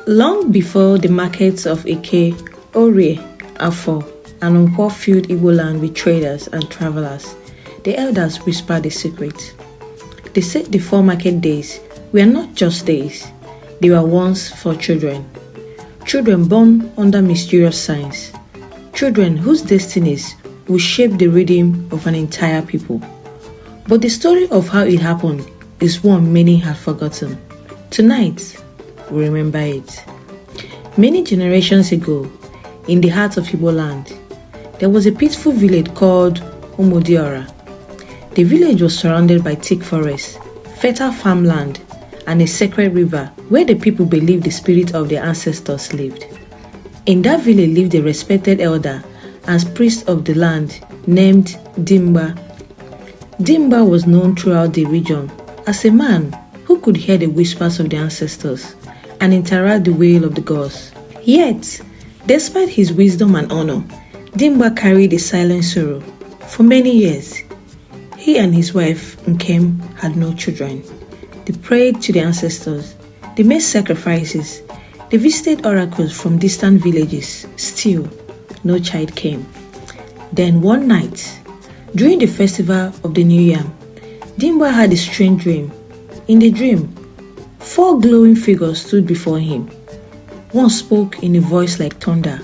Long before the markets of Eke, Orie, Afo, and Nkwo filled Igbo land with traders and travelers, the elders whispered a secret. They said the 4 market days were not just days, they were ones for children. Children born under mysterious signs. Children whose destinies will shape the rhythm of an entire people. But the story of how it happened is one many have forgotten. Tonight, we remember it. Many generations ago, in the heart of Igbo land, there was a peaceful village called Orie. The village was surrounded by thick forests, fertile farmland, and a sacred river where the people believed the spirit of their ancestors lived. In that village lived a respected elder and priest of the land named Dimba. Dimba was known throughout the region as a man who could hear the whispers of the ancestors and interact the wail of the gods. Yet, despite his wisdom and honor, Dimba carried a silent sorrow. For many years, he and his wife Nkwo had no children. They prayed to the ancestors, they made sacrifices, they visited oracles from distant villages. Still, no child came. Then one night, during the festival of the New Yam, Dimba had a strange dream. In the dream, 4 glowing figures stood before him. One spoke in a voice like thunder.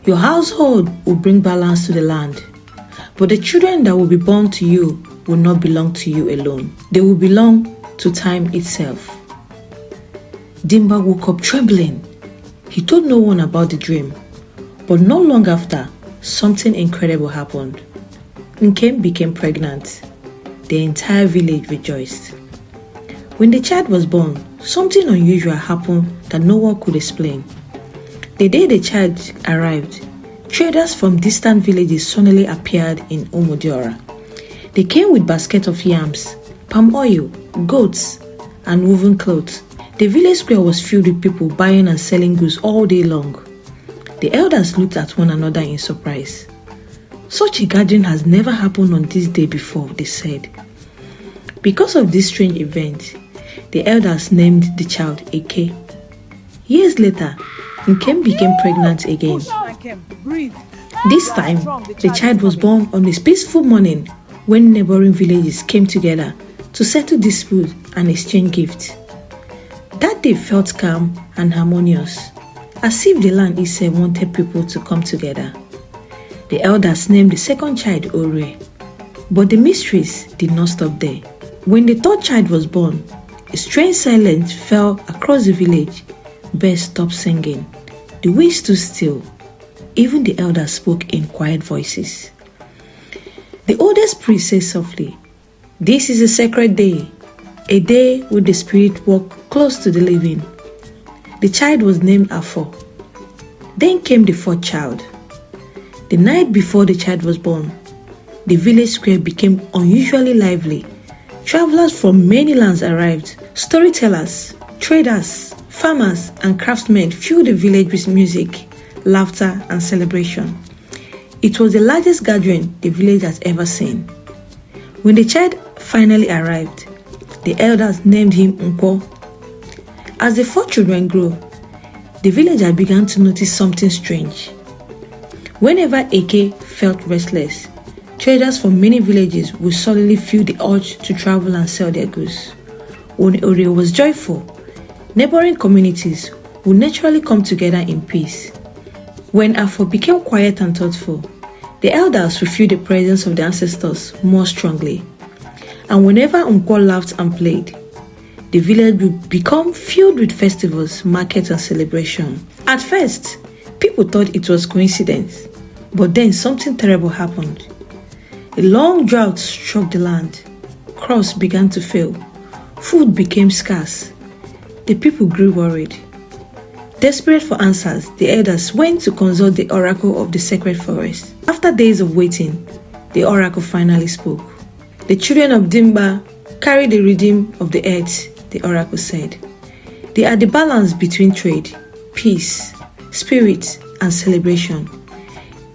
Your household will bring balance to the land, but the children that will be born to you will not belong to you alone. They will belong to time itself. Dimba woke up trembling. He told no one about the dream, but not long after, something incredible happened. Nkwo became pregnant. The entire village rejoiced. When the child was born, something unusual happened that no one could explain. The day the child arrived, traders from distant villages suddenly appeared in Orie. They came with baskets of yams, palm oil, goats, and woven clothes. The village square was filled with people buying and selling goods all day long. The elders looked at one another in surprise. Such a gathering has never happened on this day before, they said. Because of this strange event, the elders named the child Eke. Years later, Nkwo became pregnant again. This time, the child was born on a peaceful morning when neighboring villages came together to settle disputes and exchange gifts. That day felt calm and harmonious, as if the land itself wanted people to come together. The elders named the second child Orie, but the mysteries did not stop there. When the 3rd child was born, a strange silence fell across the village. Birds stopped singing. The wind stood still. Even the elders spoke in quiet voices. The oldest priest said softly, "This is a sacred day, a day when the spirit walked close to the living." The child was named Afo. Then came the 4th child. The night before the child was born, the village square became unusually lively. Travelers from many lands arrived. Storytellers, traders, farmers, and craftsmen filled the village with music, laughter, and celebration. It was the largest gathering the village has ever seen. When the child finally arrived, the elders named him Nkwo. As the 4 children grew, the villagers began to notice something strange. Whenever Eke felt restless, traders from many villages would suddenly feel the urge to travel and sell their goods. When Orie was joyful, neighboring communities would naturally come together in peace. When Afo became quiet and thoughtful, the elders would feel the presence of the ancestors more strongly. And whenever Nkwo laughed and played, the village would become filled with festivals, markets, and celebration. At first, people thought it was coincidence, but then something terrible happened. A long drought struck the land. Crops began to fail. Food became scarce. The people grew worried. Desperate for answers, the elders went to consult the oracle of the sacred forest. After days of waiting, the oracle finally spoke. The children of Dimba carry the rhythm of the earth, the oracle said. They are the balance between trade, peace, spirit, and celebration.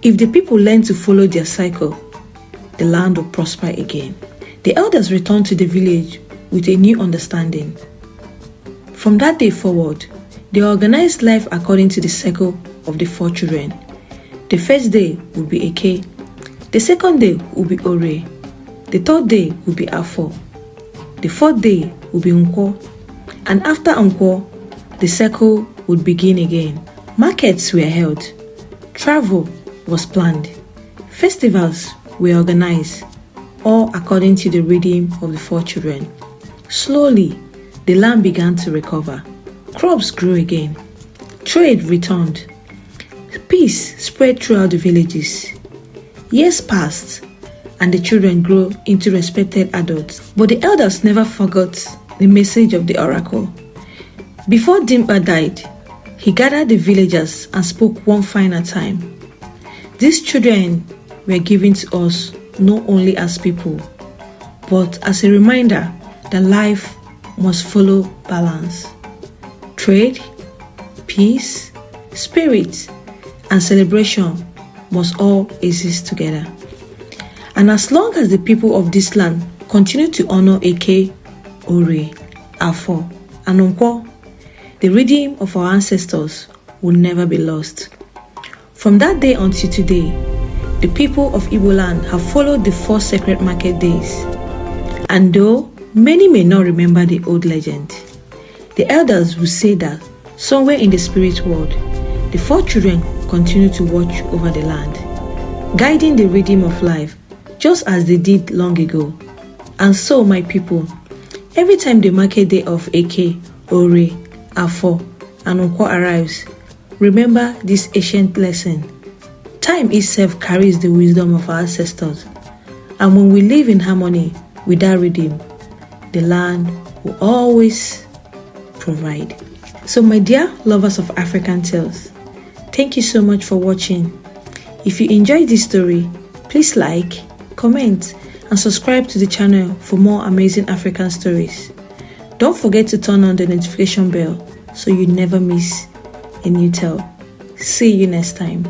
If the people learn to follow their cycle, the land will prosper again. The elders returned to the village with a new understanding. From that day forward, They organized life according to the cycle of the 4 children. The first day would be Eke, the second day would be Orie, the third day would be Afo, the fourth day would be Nkwo, and after Nkwo, the cycle would begin again. Markets were held, travel was planned, festivals were organized, all according to the rhythm of the 4 children. Slowly, the land began to recover. Crops grew again. Trade returned. Peace spread throughout the villages. Years passed, and the children grew into respected adults. But the elders never forgot the message of the oracle. Before Dimpa died, he gathered the villagers and spoke one final time. These children were given to us not only as people, but as a reminder that life must follow balance. Trade, peace, spirit, and celebration must all exist together. And as long as the people of this land continue to honor Eke, Orie, Afo, and Nkwo, the rhythm of our ancestors will never be lost. From that day until today, the people of Igbo land have followed the 4 sacred market days. And though many may not remember the old legend, the elders will say that somewhere in the spirit world, the 4 children continue to watch over the land, guiding the rhythm of life just as they did long ago. And so, my people, every time the market day of Eke, Orie, Afo, and Nkwo arrives, remember this ancient lesson. Time itself carries the wisdom of our ancestors, and when we live in harmony with that rhythm, the land will always provide. So my dear lovers of African tales, thank you so much for watching. If you enjoyed this story, please like, comment, and subscribe to the channel for more amazing African stories. Don't forget to turn on the notification bell so you never miss a new tale. See you next time.